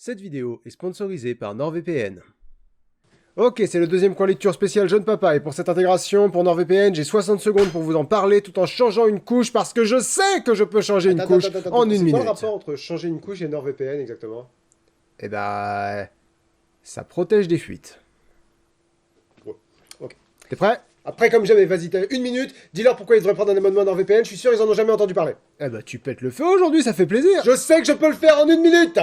Cette vidéo est sponsorisée par NordVPN. Ok, c'est le deuxième coin lecture spécial Jeune Papa, et pour cette intégration, pour NordVPN, j'ai 60 secondes pour vous en parler tout en changeant une couche, parce que je sais que je peux changer une couche en une minute. C'est quoi le rapport entre changer une couche et NordVPN exactement? Eh bah... ça protège des fuites. Ouais. Ok. T'es prêt? Après, comme jamais, vas-y, t'as une minute, dis-leur pourquoi ils devraient prendre un abonnement à NordVPN, je suis sûr ils en ont jamais entendu parler. Eh bah tu pètes le feu aujourd'hui, ça fait plaisir. Je sais que je peux le faire en une minute.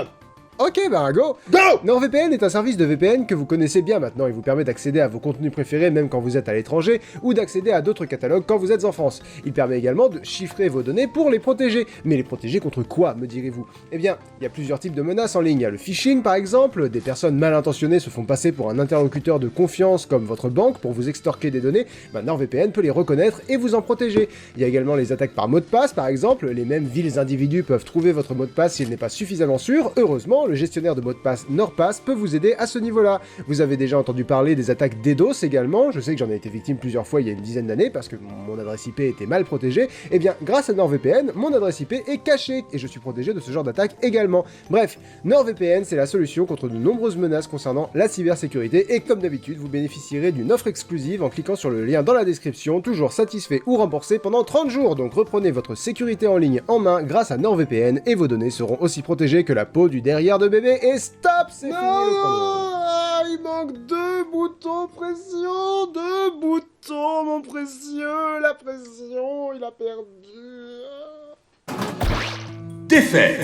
Ok, bah go. Go. NordVPN est un service de VPN que vous connaissez bien maintenant. Il vous permet d'accéder à vos contenus préférés même quand vous êtes à l'étranger, ou d'accéder à d'autres catalogues quand vous êtes en France. Il permet également de chiffrer vos données pour les protéger. Mais les protéger contre quoi, me direz-vous? Eh bien, il y a plusieurs types de menaces en ligne. Il y a le phishing par exemple, des personnes mal intentionnées se font passer pour un interlocuteur de confiance comme votre banque pour vous extorquer des données. Bah, NordVPN peut les reconnaître et vous en protéger. Il y a également les attaques par mot de passe par exemple. Les mêmes vils individus peuvent trouver votre mot de passe s'il n'est pas suffisamment sûr. Heureusement, le gestionnaire de mot de passe NordPass peut vous aider à ce niveau-là. Vous avez déjà entendu parler des attaques DDoS également, je sais que j'en ai été victime plusieurs fois il y a une dizaine d'années parce que mon adresse IP était mal protégée. Eh bien, grâce à NordVPN, mon adresse IP est cachée et je suis protégé de ce genre d'attaque également. Bref, NordVPN c'est la solution contre de nombreuses menaces concernant la cybersécurité et comme d'habitude, vous bénéficierez d'une offre exclusive en cliquant sur le lien dans la description, toujours satisfait ou remboursé pendant 30 jours. Donc reprenez votre sécurité en ligne en main grâce à NordVPN et vos données seront aussi protégées que la peau du derrière de bébé. Et stop, c'est fini le chrono. Il manque 2 boutons pression, 2 boutons mon précieux, la pression, il a perdu. Défait.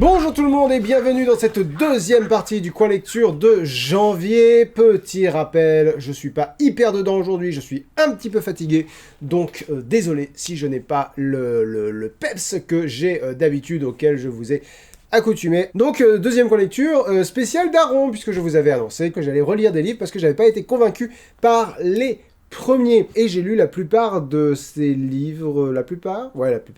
Bonjour tout le monde et bienvenue dans cette deuxième partie du coin lecture de janvier. Petit rappel, je suis pas hyper dedans aujourd'hui, je suis un petit peu fatigué, donc désolé si je n'ai pas le peps que j'ai d'habitude auquel je vous ai accoutumé. Donc deuxième coin lecture spécial Daron, puisque je vous avais annoncé que j'allais relire des livres parce que j'avais pas été convaincu par les premier, et j'ai lu la plupart de ces livres, la plupart,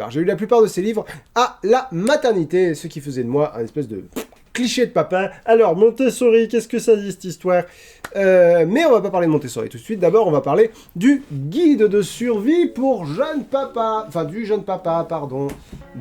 j'ai lu la plupart de ces livres à la maternité, ce qui faisait de moi un espèce de cliché de papa. Alors, Montessori, qu'est-ce que ça dit cette histoire? Mais on va pas parler de Montessori tout de suite, d'abord on va parler du guide de survie pour jeune papa, du jeune papa,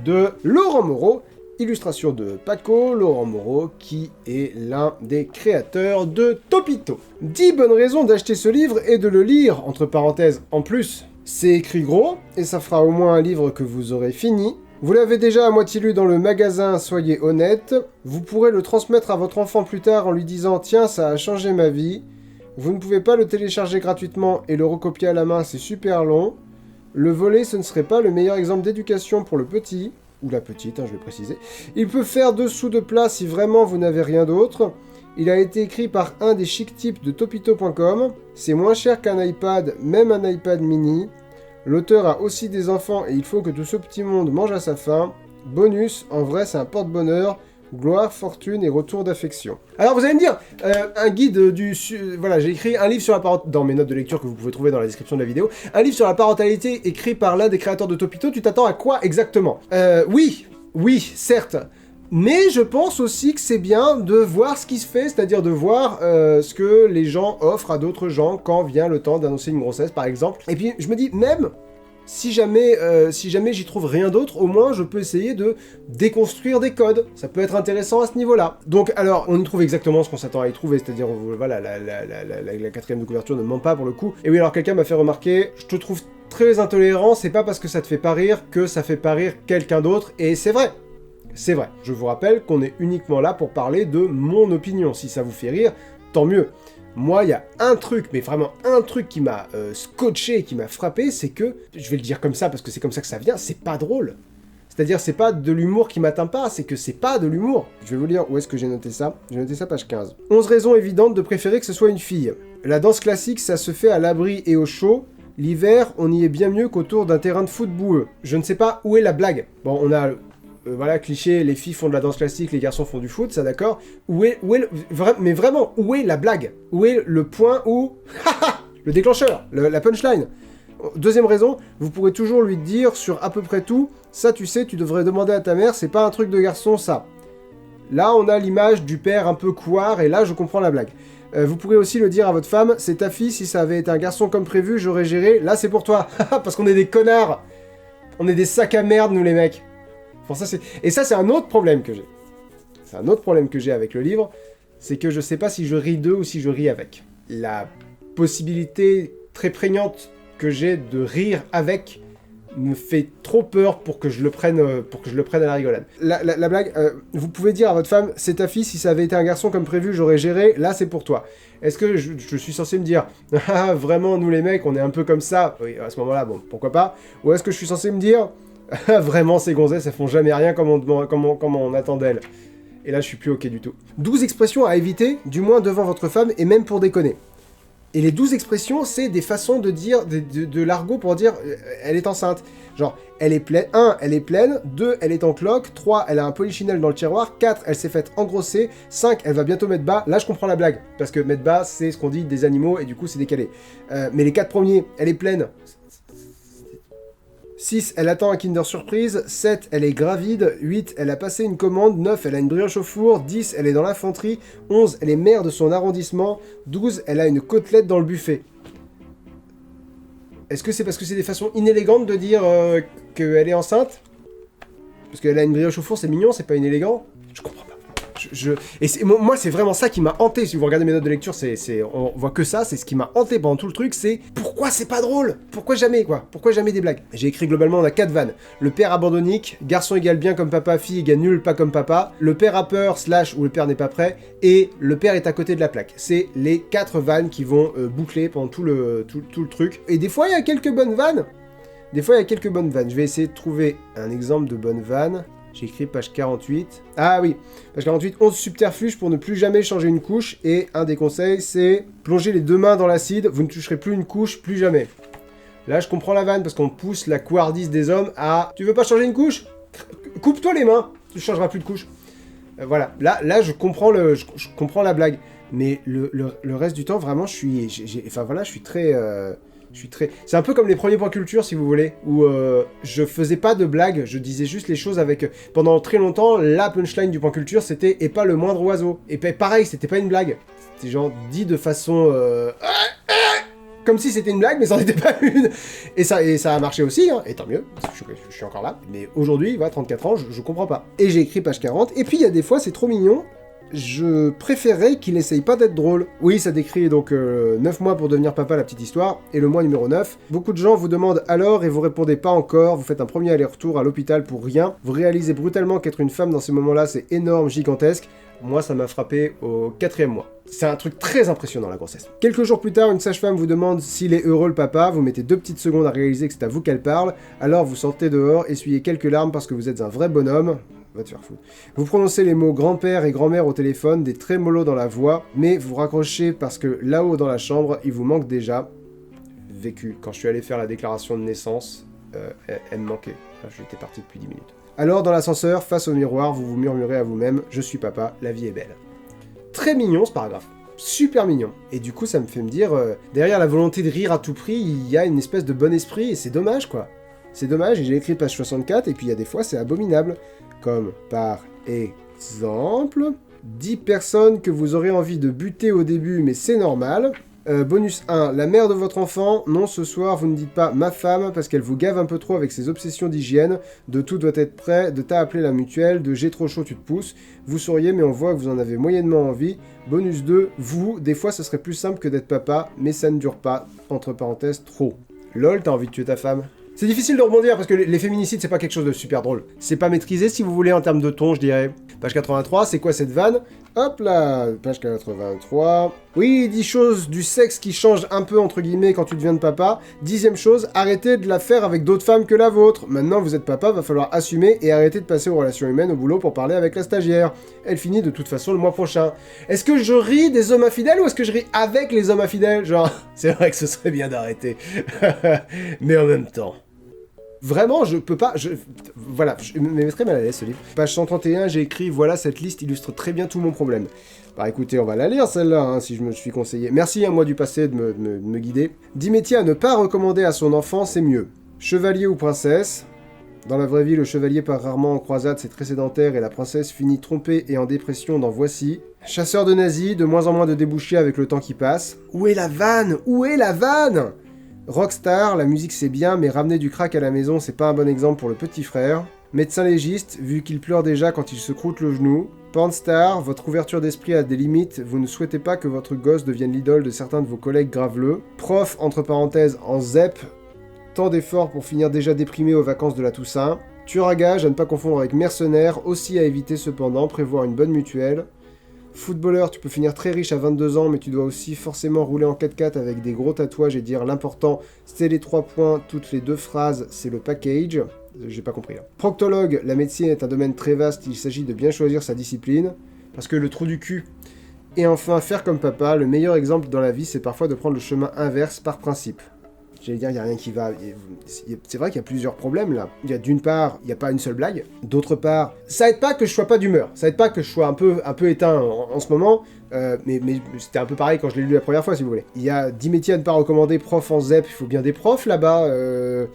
de Laurent Moreau, illustration de Paco, Laurent Moreau, qui est l'un des créateurs de Topito. 10 bonnes raisons d'acheter ce livre et de le lire, entre parenthèses, en plus. C'est écrit gros, et ça fera au moins un livre que vous aurez fini. Vous l'avez déjà à moitié lu dans le magasin, soyez honnête. Vous pourrez le transmettre à votre enfant plus tard en lui disant « Tiens, ça a changé ma vie ». Vous ne pouvez pas le télécharger gratuitement et le recopier à la main, c'est super long. Le voler, ce ne serait pas le meilleur exemple d'éducation pour le petit. Ou la petite, je vais préciser. Il peut faire dessous de plat si vraiment vous n'avez rien d'autre. Il a été écrit par un des chic types de Topito.com. C'est moins cher qu'un iPad, même un iPad mini. L'auteur a aussi des enfants et il faut que tout ce petit monde mange à sa faim. Bonus, en vrai c'est un porte-bonheur. Gloire, fortune et retour d'affection. Alors vous allez me dire, un guide du... Voilà, j'ai écrit un livre sur la parentalité, dans mes notes de lecture que vous pouvez trouver dans la description de la vidéo, un livre sur la parentalité écrit par l'un des créateurs de Topito, tu t'attends à quoi exactement? Oui, certes, mais je pense aussi que c'est bien de voir ce qui se fait, c'est-à-dire de voir ce que les gens offrent à d'autres gens quand vient le temps d'annoncer une grossesse par exemple. Et puis je me dis, même... Si jamais j'y trouve rien d'autre, au moins je peux essayer de déconstruire des codes. Ça peut être intéressant à ce niveau-là. Donc alors, on y trouve exactement ce qu'on s'attend à y trouver, c'est-à-dire, voilà, la quatrième de couverture ne ment pas pour le coup. Et oui, alors quelqu'un m'a fait remarquer, je te trouve très intolérant, c'est pas parce que ça te fait pas rire que ça fait pas rire quelqu'un d'autre, et c'est vrai. C'est vrai. Je vous rappelle qu'on est uniquement là pour parler de mon opinion. Si ça vous fait rire, tant mieux. Moi, il y a un truc, mais vraiment un truc qui m'a scotché, qui m'a frappé, c'est que, je vais le dire comme ça parce que c'est comme ça que ça vient, c'est pas drôle. C'est-à-dire, c'est pas de l'humour qui m'atteint pas, c'est que c'est pas de l'humour. Je vais vous lire où est-ce que j'ai noté ça. J'ai noté ça page 15. 11 raisons évidentes de préférer que ce soit une fille. La danse classique, ça se fait à l'abri et au chaud. L'hiver, on y est bien mieux qu'autour d'un terrain de foot boueux. Je ne sais pas où est la blague. Bon, on a voilà, cliché, les filles font de la danse classique, les garçons font du foot, ça d'accord. Mais vraiment, où est la blague? Où est le point où... le déclencheur, la punchline? Deuxième raison, vous pourrez toujours lui dire sur à peu près tout, ça tu sais, tu devrais demander à ta mère, c'est pas un truc de garçon ça. Là, on a l'image du père un peu couard, et là, je comprends la blague. Vous pourrez aussi le dire à votre femme, c'est ta fille, si ça avait été un garçon comme prévu, j'aurais géré, là c'est pour toi. Parce qu'on est des connards. On est des sacs à merde, nous les mecs. Bon, et ça, c'est un autre problème que j'ai. C'est un autre problème que j'ai avec le livre, c'est que je sais pas si je ris d'eux ou si je ris avec. La possibilité très prégnante que j'ai de rire avec me fait trop peur pour que je le prenne, à la rigolade. La blague, vous pouvez dire à votre femme, c'est ta fille, si ça avait été un garçon comme prévu, j'aurais géré, là c'est pour toi. Est-ce que je suis censé me dire, ah vraiment, nous les mecs, on est un peu comme ça? Oui, à ce moment-là, bon, pourquoi pas. Ou est-ce que je suis censé me dire, vraiment, ces gonzesses, elles font jamais rien comme on attend d'elles. Et là, je suis plus ok du tout. 12 expressions à éviter, du moins devant votre femme, et même pour déconner. Et les 12 expressions, c'est des façons de dire, de l'argot pour dire elle est enceinte. Genre, elle est pleine. 1, elle est pleine. 2, elle est en cloque. 3, elle a un polichinelle dans le tiroir. 4, elle s'est faite engrosser. 5, elle va bientôt mettre bas. Là, je comprends la blague. Parce que mettre bas, c'est ce qu'on dit des animaux et du coup, c'est décalé. Mais les 4 premiers, elle est pleine. 6, elle attend un Kinder Surprise. 7, elle est gravide. 8, elle a passé une commande. 9, elle a une brioche au four. 10, elle est dans l'infanterie. 11, elle est maire de son arrondissement. 12, elle a une côtelette dans le buffet. Est-ce que c'est parce que c'est des façons inélégantes de dire qu'elle est enceinte? Parce qu'elle a une brioche au four, c'est mignon, c'est pas inélégant? Je comprends pas. Moi, c'est vraiment ça qui m'a hanté. Si vous regardez mes notes de lecture, on voit que ça, c'est ce qui m'a hanté pendant tout le truc, c'est pourquoi c'est pas drôle? Pourquoi jamais, quoi? Pourquoi jamais des blagues? J'ai écrit globalement, on a 4 vannes. Le père abandonnique, garçon égale bien comme papa, fille égale nul pas comme papa, le père a peur, / où le père n'est pas prêt, et le père est à côté de la plaque. C'est les 4 vannes qui vont boucler pendant tout le truc. Et des fois, il y a quelques bonnes vannes. Je vais essayer de trouver un exemple de bonne vanne. J'ai écrit page 48. Ah oui, page 48, 11 subterfuges pour ne plus jamais changer une couche. Et un des conseils, c'est plonger les 2 mains dans l'acide, vous ne toucherez plus une couche, plus jamais. Là, je comprends la vanne, parce qu'on pousse la couardise des hommes à... Tu veux pas changer une couche? Coupe-toi les mains, tu changeras plus de couche. Voilà, là je comprends la blague. Mais le reste du temps, vraiment, je suis très... C'est un peu comme les premiers points culture, si vous voulez, où je faisais pas de blagues, je disais juste les choses avec... Pendant très longtemps, la punchline du point culture, c'était « et pas le moindre oiseau ». Et pareil, c'était pas une blague. C'était genre dit de façon... comme si c'était une blague, mais ça n'en était pas une. Et ça a marché aussi, hein, et tant mieux, parce que je suis encore là. Mais aujourd'hui, 34 ans, je comprends pas. Et j'ai écrit page 40, et puis il y a des fois, c'est trop mignon, je préférerais qu'il essaye pas d'être drôle. Oui, ça décrit donc 9 mois pour devenir papa, la petite histoire, et le mois numéro 9. Beaucoup de gens vous demandent alors et vous répondez pas encore, vous faites un premier aller-retour à l'hôpital pour rien, vous réalisez brutalement qu'être une femme dans ces moments-là, c'est énorme, gigantesque. Moi, ça m'a frappé au 4e mois. C'est un truc très impressionnant, la grossesse. Quelques jours plus tard, une sage-femme vous demande s'il est heureux le papa, vous mettez 2 petites secondes à réaliser que c'est à vous qu'elle parle, alors vous sortez dehors, essuyez quelques larmes parce que vous êtes un vrai bonhomme. Va te faire foutre. Vous prononcez les mots grand-père et grand-mère au téléphone, des trémolos dans la voix, mais vous raccrochez parce que là-haut dans la chambre, il vous manque déjà. Vécu. Quand je suis allé faire la déclaration de naissance, elle me manquait. Enfin, j'étais parti depuis 10 minutes. Alors, dans l'ascenseur, face au miroir, vous vous murmurez à vous-même « Je suis papa, la vie est belle ». Très mignon ce paragraphe. Super mignon. Et du coup, ça me fait me dire, derrière la volonté de rire à tout prix, il y a une espèce de bon esprit, et c'est dommage, quoi. C'est dommage, et j'ai écrit page 64, et puis il y a des fois, c'est abominable. Comme, par exemple, 10 personnes que vous aurez envie de buter au début, mais c'est normal. Bonus 1, la mère de votre enfant. Non, ce soir, vous ne dites pas « ma femme » parce qu'elle vous gave un peu trop avec ses obsessions d'hygiène. De tout doit être prêt, de t'as appelé la mutuelle, de j'ai trop chaud, tu te pousses. Vous sauriez, mais on voit que vous en avez moyennement envie. Bonus 2, vous, des fois, ça serait plus simple que d'être papa, mais ça ne dure pas. Entre parenthèses, trop. Lol, t'as envie de tuer ta femme? C'est difficile de rebondir parce que les féminicides, c'est pas quelque chose de super drôle. C'est pas maîtrisé, si vous voulez, en termes de ton, je dirais. Page 83, c'est quoi cette vanne? Hop là, page 83. Oui, 10 choses du sexe qui changent un peu, entre guillemets, quand tu deviens de papa. 10e chose, arrêtez de la faire avec d'autres femmes que la vôtre. Maintenant, vous êtes papa, va falloir assumer et arrêter de passer aux relations humaines au boulot pour parler avec la stagiaire. Elle finit de toute façon le mois prochain. Est-ce que je ris des hommes infidèles ou est-ce que je ris avec les hommes infidèles? Genre, c'est vrai que ce serait bien d'arrêter. Mais en même temps... Vraiment, je peux pas... Voilà, je me mets très mal à l'aise ce livre. Page 131, j'ai écrit « Voilà, cette liste illustre très bien tout mon problème ». Bah écoutez, on va la lire celle-là, hein, si je me suis conseillé. Merci à moi du passé de me guider. 10 métiers à ne pas recommander à son enfant, c'est mieux. Chevalier ou princesse. Dans la vraie vie, le chevalier part rarement en croisade, c'est très sédentaire, et la princesse finit trompée et en dépression dans Voici. Chasseur de nazis, de moins en moins de débouchés avec le temps qui passe. Où est la vanne? Où est la vanne? Rockstar, la musique c'est bien, mais ramener du crack à la maison, c'est pas un bon exemple pour le petit frère. Médecin légiste, vu qu'il pleure déjà quand il se croûte le genou. Pornstar, votre ouverture d'esprit a des limites, vous ne souhaitez pas que votre gosse devienne l'idole de certains de vos collègues graveleux. Prof, entre parenthèses, en ZEP, tant d'efforts pour finir déjà déprimé aux vacances de la Toussaint. Tueur à gage, à ne pas confondre avec mercenaire, aussi à éviter cependant, prévoir une bonne mutuelle. Footballeur, tu peux finir très riche à 22 ans, mais tu dois aussi forcément rouler en 4x4 avec des gros tatouages et dire l'important, c'est les 3 points, toutes les 2 phrases, c'est le package. J'ai pas compris là. Proctologue, la médecine est un domaine très vaste, il s'agit de bien choisir sa discipline, parce que le trou du cul. Et enfin, faire comme papa, le meilleur exemple dans la vie, c'est parfois de prendre le chemin inverse par principe. J'allais dire, il n'y a rien qui va. C'est vrai qu'il y a plusieurs problèmes là. Il y a d'une part, il n'y a pas une seule blague. D'autre part, ça aide pas que je sois pas d'humeur. Ça aide pas que je sois un peu éteint en ce moment. Mais c'était un peu pareil quand je l'ai lu la première fois, si vous voulez. Il y a 10 métiers à ne pas recommander, prof en ZEP, il faut bien des profs là-bas.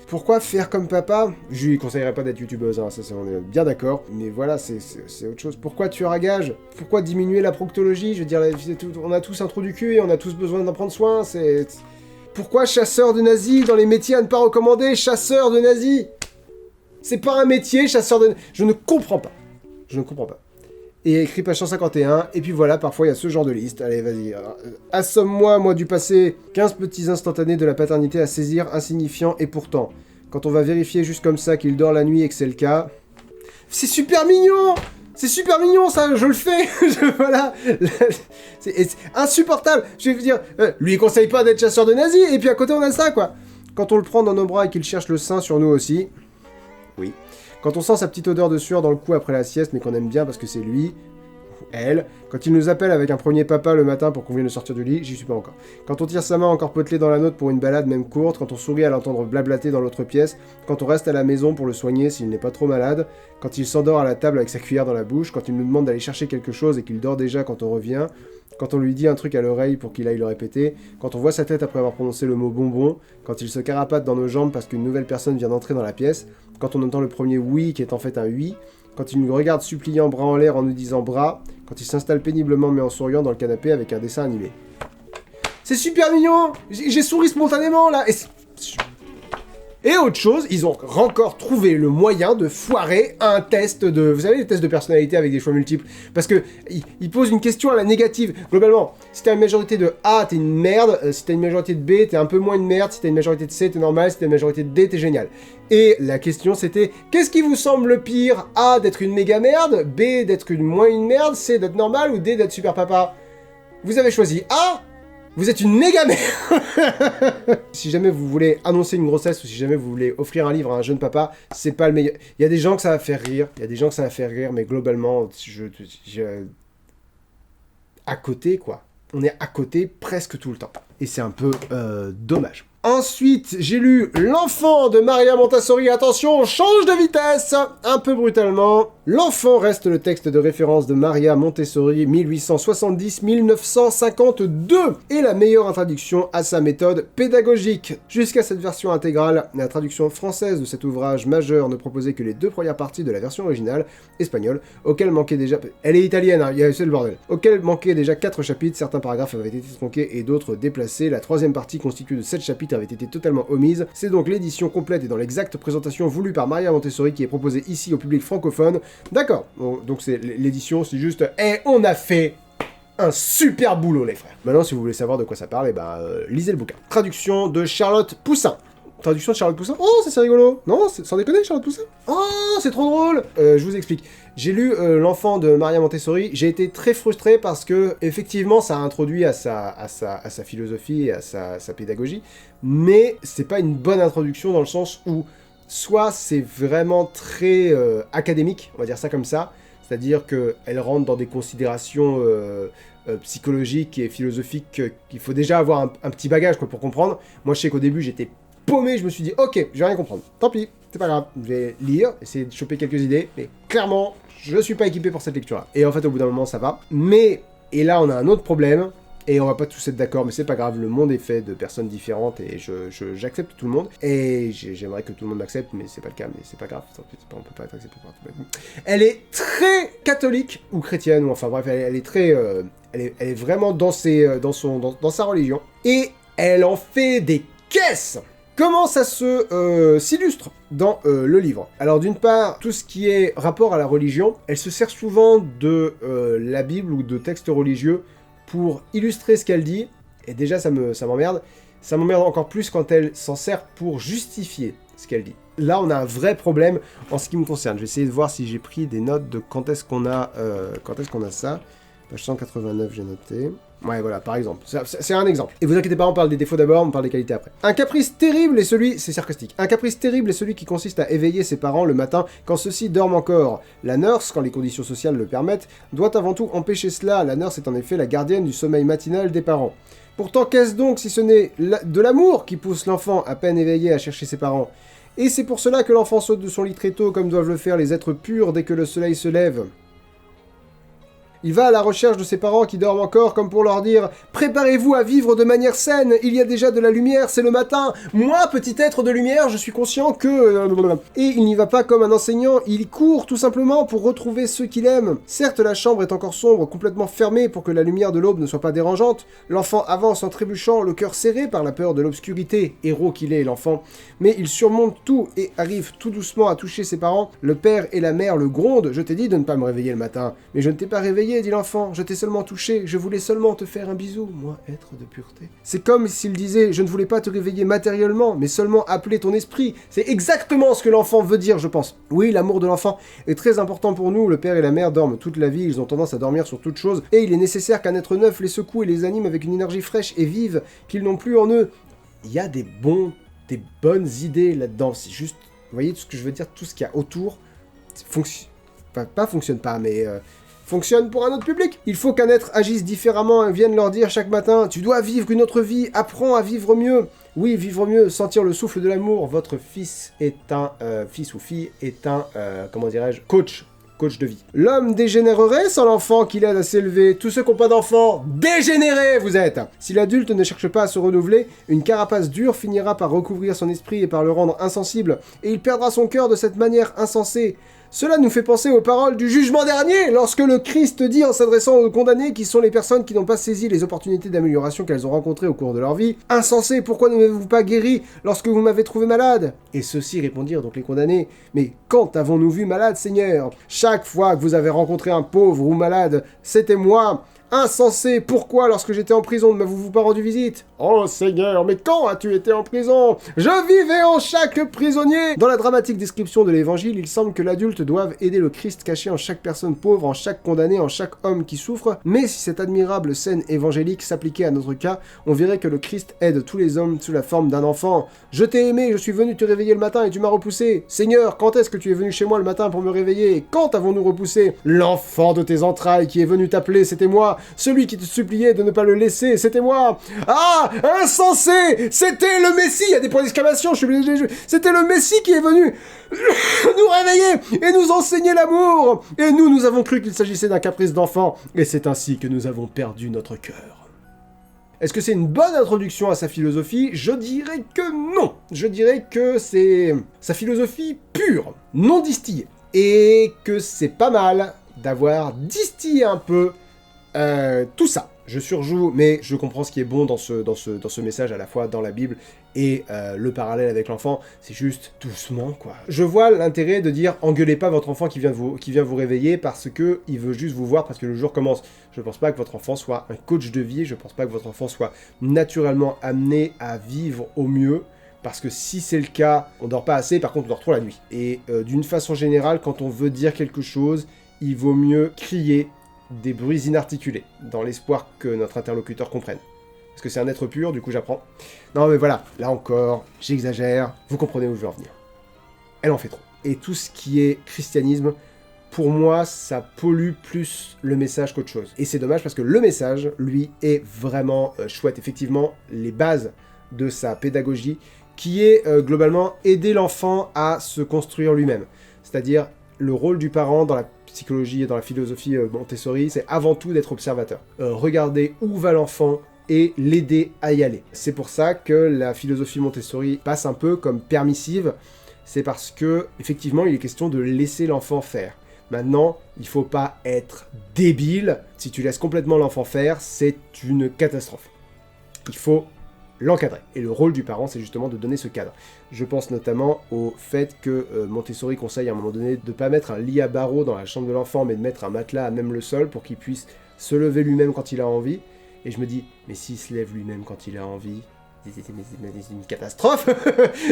Pourquoi faire comme papa? Je lui conseillerais pas d'être youtubeuse, hein, ça on est bien d'accord. Mais voilà, c'est autre chose. Pourquoi tueur à gage? Pourquoi diminuer la proctologie? Je veux dire, on a tous un trou du cul et on a tous besoin d'en prendre soin, Pourquoi chasseur de nazis dans les métiers à ne pas recommander? Chasseur de nazis! C'est pas un métier, chasseur de... Je ne comprends pas. Je ne comprends pas. Et écrit page 151, et puis voilà, parfois il y a ce genre de liste. Allez, vas-y. Assomme-moi, moi du passé, 15 petits instantanés de la paternité à saisir, insignifiants, et pourtant, quand on va vérifier juste comme ça qu'il dort la nuit et que c'est le cas... C'est super mignon! C'est super mignon ça, je le fais. Voilà. C'est insupportable. Je vais vous dire, lui il conseille pas d'être chasseur de nazis, et puis à côté on a ça quoi. Quand on le prend dans nos bras et qu'il cherche le sein sur nous aussi. Oui. Quand on sent sa petite odeur de sueur dans le cou après la sieste, mais qu'on aime bien parce que c'est lui, elle. Quand il nous appelle avec un premier papa le matin pour qu'on vienne le sortir du lit, j'y suis pas encore. Quand on tire sa main encore potelée dans la nôtre pour une balade même courte, quand on sourit à l'entendre blablater dans l'autre pièce, quand on reste à la maison pour le soigner s'il n'est pas trop malade, quand il s'endort à la table avec sa cuillère dans la bouche, quand il nous demande d'aller chercher quelque chose et qu'il dort déjà quand on revient, quand on lui dit un truc à l'oreille pour qu'il aille le répéter, quand on voit sa tête après avoir prononcé le mot bonbon, quand il se carapate dans nos jambes parce qu'une nouvelle personne vient d'entrer dans la pièce, quand on entend le premier oui qui est en fait un oui, quand il nous regarde suppliant bras en l'air en nous disant bras, quand il s'installe péniblement mais en souriant dans le canapé avec un dessin animé. C'est super mignon! J'ai souri spontanément là! Et autre chose, ils ont encore trouvé le moyen de foirer un test de... Vous savez, les tests de personnalité avec des choix multiples. Parce que ils posent une question à la négative. Globalement, si t'as une majorité de A, t'es une merde. Si t'as une majorité de B, t'es un peu moins une merde. Si t'as une majorité de C, t'es normal. Si t'as une majorité de D, t'es génial. Et la question c'était, qu'est-ce qui vous semble le pire? A, d'être une méga merde. B, d'être moins une merde. C, d'être normal. Ou D, d'être super papa? Vous avez choisi A. Vous êtes une méga merde. Si jamais vous voulez annoncer une grossesse ou si jamais vous voulez offrir un livre à un jeune papa, c'est pas le meilleur. Il y a des gens que ça va faire rire, mais globalement, à côté, quoi. On est à côté presque tout le temps. Et c'est un peu dommage. Ensuite, j'ai lu L'enfant de Maria Montessori. Attention, on change de vitesse un peu brutalement. L'enfant reste le texte de référence de Maria Montessori 1870-1952 et la meilleure introduction à sa méthode pédagogique. Jusqu'à cette version intégrale, la traduction française de cet ouvrage majeur ne proposait que les 2 premières parties de la version originale espagnole, auquel manquait déjà... Elle est italienne, hein, c'est le bordel. Auquel manquaient déjà 4 chapitres, certains paragraphes avaient été tronqués et d'autres déplacés. La 3e partie, constituée de 7 chapitres, avait été totalement omise. C'est donc l'édition complète et dans l'exacte présentation voulue par Maria Montessori qui est proposée ici au public francophone. D'accord, bon, donc c'est l'édition, c'est juste on a fait un super boulot les frères. Maintenant si vous voulez savoir de quoi ça parle, lisez le bouquin. Traduction de Charlotte Poussin. Traduction de Charlotte Poussin. Oh, ça c'est rigolo. Non, sans déconner, Charlotte Poussin. Oh, c'est trop drôle. Je vous explique. J'ai lu L'enfant de Maria Montessori. J'ai été très frustré parce que, effectivement, ça a introduit à sa philosophie et à sa pédagogie. Mais c'est pas une bonne introduction dans le sens où, soit c'est vraiment très académique, on va dire ça comme ça. C'est-à-dire qu'elle rentre dans des considérations psychologiques et philosophiques qu'il faut déjà avoir un petit bagage quoi, pour comprendre. Moi, je sais qu'au début, j'étais paumé, je me suis dit, ok, je vais rien comprendre, tant pis. c'est pas grave, je vais lire, essayer de choper quelques idées, mais clairement, je suis pas équipé pour cette lecture-là. Et en fait, au bout d'un moment, ça va. Mais, et là, on a un autre problème, et on va pas tous être d'accord, mais c'est pas grave, le monde est fait de personnes différentes, et j'accepte tout le monde, et j'aimerais que tout le monde m'accepte, mais c'est pas le cas, mais c'est pas grave, on peut pas être accepté par tout le monde. Elle est très catholique, ou chrétienne, ou enfin bref, elle est très... elle est vraiment dans sa religion, et elle en fait des caisses. Comment ça s'illustre dans le livre? Alors d'une part, tout ce qui est rapport à la religion, elle se sert souvent de la Bible ou de textes religieux pour illustrer ce qu'elle dit, et déjà ça m'emmerde. Ça m'emmerde encore plus quand elle s'en sert pour justifier ce qu'elle dit. Là, on a un vrai problème en ce qui me concerne. Je vais essayer de voir si j'ai pris des notes de quand est-ce qu'on a ça. Page 189, j'ai noté. Ouais, voilà, par exemple. C'est un exemple. Et vous inquiétez pas, on parle des défauts d'abord, on parle des qualités après. Un caprice terrible est celui... C'est sarcastique. Un caprice terrible est celui qui consiste à éveiller ses parents le matin quand ceux-ci dorment encore. La nurse, quand les conditions sociales le permettent, doit avant tout empêcher cela. La nurse est en effet la gardienne du sommeil matinal des parents. Pourtant, qu'est-ce donc si ce n'est de l'amour qui pousse l'enfant à peine éveillé à chercher ses parents? Et c'est pour cela que l'enfant saute de son lit très tôt, comme doivent le faire les êtres purs dès que le soleil se lève. Il va à la recherche de ses parents qui dorment encore, comme pour leur dire « Préparez-vous à vivre de manière saine, il y a déjà de la lumière, c'est le matin. Moi, petit être de lumière, je suis conscient que... » Et il n'y va pas comme un enseignant, il court tout simplement pour retrouver ceux qu'il aime. Certes, la chambre est encore sombre, complètement fermée pour que la lumière de l'aube ne soit pas dérangeante. L'enfant avance en trébuchant, le cœur serré par la peur de l'obscurité, héros qu'il est, l'enfant. Mais il surmonte tout et arrive tout doucement à toucher ses parents. Le père et la mère le grondent. « Je t'ai dit de ne pas me réveiller le matin, mais je ne t'ai pas réveillé, dit l'enfant, je t'ai seulement touché, je voulais seulement te faire un bisou, moi, être de pureté. » C'est comme s'il disait, je ne voulais pas te réveiller matériellement, mais seulement appeler ton esprit. C'est exactement ce que l'enfant veut dire, je pense. Oui, l'amour de l'enfant est très important pour nous, le père et la mère dorment toute la vie, ils ont tendance à dormir sur toute chose, et il est nécessaire qu'un être neuf les secoue et les anime avec une énergie fraîche et vive qu'ils n'ont plus en eux. Il y a des bonnes idées là-dedans, c'est juste, vous voyez tout ce que je veux dire, tout ce qu'il y a autour, fonctionne pas, mais... fonctionne pour un autre public. Il faut qu'un être agisse différemment et vienne leur dire chaque matin « Tu dois vivre une autre vie, apprends à vivre mieux. » Oui, vivre mieux, sentir le souffle de l'amour. Votre fils est un... fils ou fille est un... comment dirais-je? Coach de vie. L'homme dégénérerait sans l'enfant qui l'aide à s'élever. Tous ceux qui n'ont pas d'enfants, dégénérés vous êtes. Si l'adulte ne cherche pas à se renouveler, une carapace dure finira par recouvrir son esprit et par le rendre insensible, et il perdra son cœur de cette manière insensée. Cela nous fait penser aux paroles du jugement dernier, lorsque le Christ dit en s'adressant aux condamnés qui sont les personnes qui n'ont pas saisi les opportunités d'amélioration qu'elles ont rencontrées au cours de leur vie. « Insensé, pourquoi ne m'avez-vous pas guéri lorsque vous m'avez trouvé malade ?» Et ceux-ci répondirent, donc les condamnés, « Mais quand avons-nous vu malade, Seigneur? Chaque fois que vous avez rencontré un pauvre ou malade, c'était moi. Insensé, pourquoi, lorsque j'étais en prison, ne m'avez-vous pas rendu visite? Oh Seigneur, mais quand as-tu été en prison? Je vivais en chaque prisonnier. » Dans la dramatique description de l'évangile, il semble que l'adulte doive aider le Christ caché en chaque personne pauvre, en chaque condamné, en chaque homme qui souffre. Mais si cette admirable scène évangélique s'appliquait à notre cas, on verrait que le Christ aide tous les hommes sous la forme d'un enfant. « Je t'ai aimé, je suis venu te réveiller le matin et tu m'as repoussé. Seigneur, quand est-ce que tu es venu chez moi le matin pour me réveiller? Et quand avons-nous repoussé? L'enfant de tes entrailles qui est venu t'appeler, c'était moi. Celui qui te suppliait de ne pas le laisser, c'était moi. Ah, insensé! C'était le Messie! Il y a des points d'exclamation, c'était le Messie qui est venu nous réveiller et nous enseigner l'amour. Et nous avons cru qu'il s'agissait d'un caprice d'enfant. Et c'est ainsi que nous avons perdu notre cœur. Est-ce que c'est une bonne introduction à sa philosophie? Je dirais que non. Je dirais que c'est sa philosophie pure, non distillée. Et que c'est pas mal d'avoir distillé un peu tout ça. Je surjoue, mais je comprends ce qui est bon dans ce message, à la fois dans la Bible et le parallèle avec l'enfant. C'est juste doucement, quoi. Je vois l'intérêt de dire engueulez pas votre enfant qui vient vous réveiller parce que il veut juste vous voir parce que le jour commence. Je pense pas que votre enfant soit un coach de vie, je pense pas que votre enfant soit naturellement amené à vivre au mieux. Parce que si c'est le cas, on dort pas assez, par contre on dort trop la nuit. Et d'une façon générale, quand on veut dire quelque chose, il vaut mieux crier des bruits inarticulés, dans l'espoir que notre interlocuteur comprenne. Parce que c'est un être pur, du coup j'apprends. Non mais voilà, là encore, j'exagère, vous comprenez où je veux en venir. Elle en fait trop. Et tout ce qui est christianisme, pour moi, ça pollue plus le message qu'autre chose. Et c'est dommage parce que le message, lui, est vraiment chouette. Effectivement, les bases de sa pédagogie qui est globalement aider l'enfant à se construire lui-même. C'est-à-dire, le rôle du parent dans la psychologie et dans la philosophie Montessori, c'est avant tout d'être observateur. Regarder où va l'enfant et l'aider à y aller. C'est pour ça que la philosophie Montessori passe un peu comme permissive, c'est parce que, effectivement, il est question de laisser l'enfant faire. Maintenant, il faut pas être débile. Si tu laisses complètement l'enfant faire, c'est une catastrophe. Il faut l'encadrer. Et le rôle du parent, c'est justement de donner ce cadre. Je pense notamment au fait que Montessori conseille à un moment donné de ne pas mettre un lit à barreaux dans la chambre de l'enfant, mais de mettre un matelas à même le sol pour qu'il puisse se lever lui-même quand il a envie. Et je me dis, mais s'il se lève lui-même quand il a envie, c'est une catastrophe.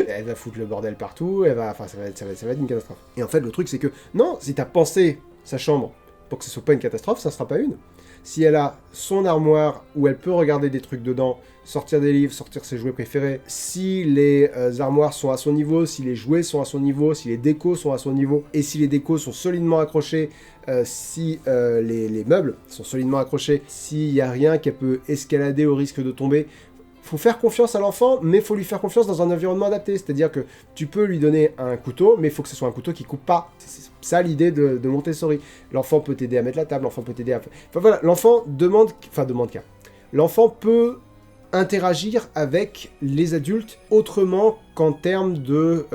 Elle va foutre le bordel partout, ça va être une catastrophe. Et en fait, le truc, c'est que, non, si t'as pensé sa chambre pour que ce soit pas une catastrophe, ça sera pas une. Si elle a son armoire où elle peut regarder des trucs dedans, sortir des livres, sortir ses jouets préférés, si les armoires sont à son niveau, si les jouets sont à son niveau, si les décos sont à son niveau, et si les décos sont solidement accrochés, si les meubles sont solidement accrochés, s'il n'y a rien qu'elle peut escalader au risque de tomber, faut faire confiance à l'enfant, mais faut lui faire confiance dans un environnement adapté. C'est-à-dire que tu peux lui donner un couteau, mais il faut que ce soit un couteau qui coupe pas. C'est ça l'idée de Montessori. L'enfant peut t'aider à mettre la table, l'enfant peut t'aider à... Enfin voilà, l'enfant demande qu'à. L'enfant peut interagir avec les adultes autrement qu'en termes de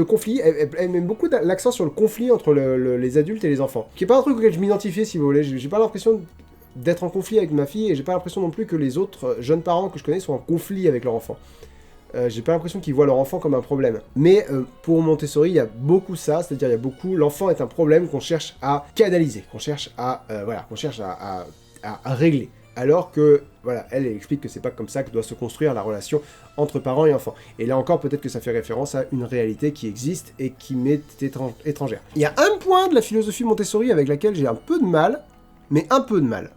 conflit. Elle met beaucoup l'accent sur le conflit entre les adultes et les enfants. Qui n'est pas un truc auquel je m'identifiais, si vous voulez. J'ai pas l'impression d'être en conflit avec ma fille, et j'ai pas l'impression non plus que les autres jeunes parents que je connais soient en conflit avec leur enfant. J'ai pas l'impression qu'ils voient leur enfant comme un problème. Mais pour Montessori, il y a beaucoup ça, c'est-à-dire il y a beaucoup... L'enfant est un problème qu'on cherche à canaliser, qu'on cherche à régler. Alors que, voilà, elle explique que c'est pas comme ça que doit se construire la relation entre parents et enfants. Et là encore, peut-être que ça fait référence à une réalité qui existe et qui m'est étrangère. Il y a un point de la philosophie Montessori avec laquelle j'ai un peu de mal, mais un peu de mal.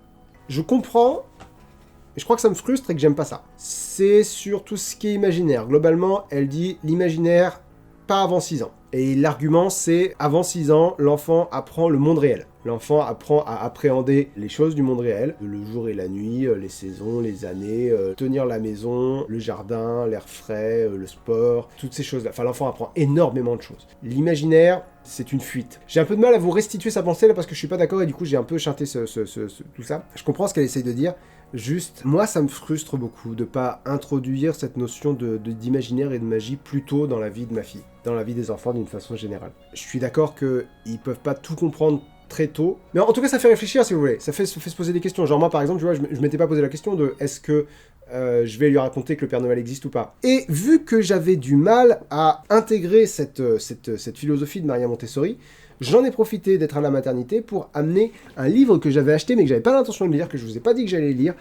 Je comprends, mais je crois que ça me frustre et que j'aime pas ça. C'est sur tout ce qui est imaginaire. Globalement, elle dit l'imaginaire, pas avant 6 ans. Et l'argument, c'est avant 6 ans, l'enfant apprend le monde réel. L'enfant apprend à appréhender les choses du monde réel, le jour et la nuit, les saisons, les années, tenir la maison, le jardin, l'air frais, le sport, toutes ces choses-là. Enfin, l'enfant apprend énormément de choses. L'imaginaire, c'est une fuite. J'ai un peu de mal à vous restituer sa pensée là parce que je suis pas d'accord et du coup j'ai un peu chanté tout ça. Je comprends ce qu'elle essaye de dire. Juste, moi ça me frustre beaucoup de pas introduire cette notion d'imaginaire et de magie plus tôt dans la vie de ma fille, dans la vie des enfants d'une façon générale. Je suis d'accord qu'ils peuvent pas tout comprendre très tôt, mais en tout cas ça fait réfléchir si vous voulez, ça fait se poser des questions. Genre moi par exemple, tu vois, je m'étais pas posé la question de est-ce que je vais lui raconter que le Père Noël existe ou pas. Et vu que j'avais du mal à intégrer cette philosophie de Maria Montessori, j'en ai profité d'être à la maternité pour amener un livre que j'avais acheté mais que j'avais pas l'intention de lire, que je vous ai pas dit que j'allais lire,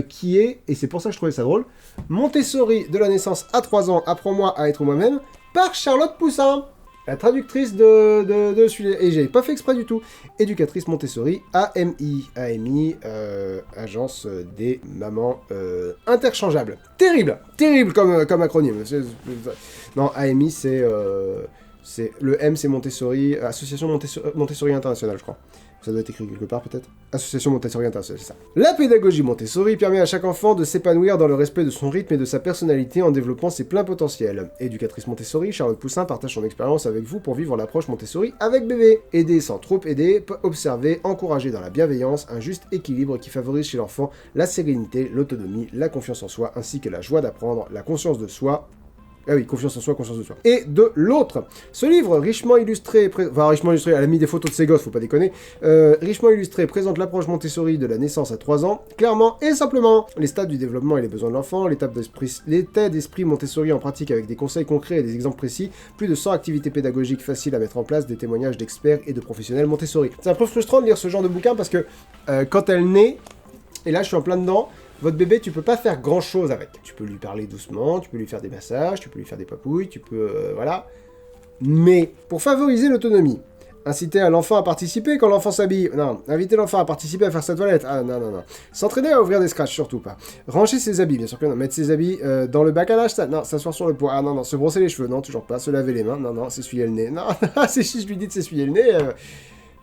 qui est, et c'est pour ça que je trouvais ça drôle, Montessori de la naissance à 3 ans, apprends-moi à être moi-même, par Charlotte Poussin, la traductrice de celui-là, et j'ai pas fait exprès du tout, éducatrice Montessori, AMI, Agence des mamans interchangeables. Terrible comme acronyme. Non, AMI c'est le M, c'est Montessori, Association Montessori Internationale, je crois. Ça doit être écrit quelque part, peut-être. Association Montessori Internationale, c'est ça. La pédagogie Montessori permet à chaque enfant de s'épanouir dans le respect de son rythme et de sa personnalité en développant ses pleins potentiels. Éducatrice Montessori, Charlotte Poussin partage son expérience avec vous pour vivre l'approche Montessori avec bébé. Aider sans trop aider, observer, encourager dans la bienveillance, un juste équilibre qui favorise chez l'enfant la sérénité, l'autonomie, la confiance en soi, ainsi que la joie d'apprendre, la conscience de soi. Ah oui, confiance en soi, conscience de soi. Et de l'autre. Ce livre, richement illustré, elle a mis des photos de ses gosses, faut pas déconner, richement illustré, présente l'approche Montessori de la naissance à 3 ans, clairement et simplement. Les stades du développement et les besoins de l'enfant, l'état d'esprit Montessori en pratique avec des conseils concrets et des exemples précis, plus de 100 activités pédagogiques faciles à mettre en place, des témoignages d'experts et de professionnels Montessori. C'est un peu frustrant de lire ce genre de bouquin parce que quand elle naît, et là je suis en plein dedans, votre bébé, tu peux pas faire grand chose avec. Tu peux lui parler doucement, tu peux lui faire des massages, tu peux lui faire des papouilles, tu peux... voilà. Mais, pour favoriser l'autonomie, inciter à l'enfant à participer quand l'enfant s'habille. Non, inviter l'enfant à participer à faire sa toilette. Ah non. S'entraîner à ouvrir des scratchs, surtout pas. Ranger ses habits, bien sûr que non. Mettre ses habits dans le bac à linge, ça. Non, s'asseoir sur le poids. Ah non. Se brosser les cheveux, non, toujours pas. Se laver les mains, non. S'essuyer le nez. Non, si je lui dis de s'essuyer le nez...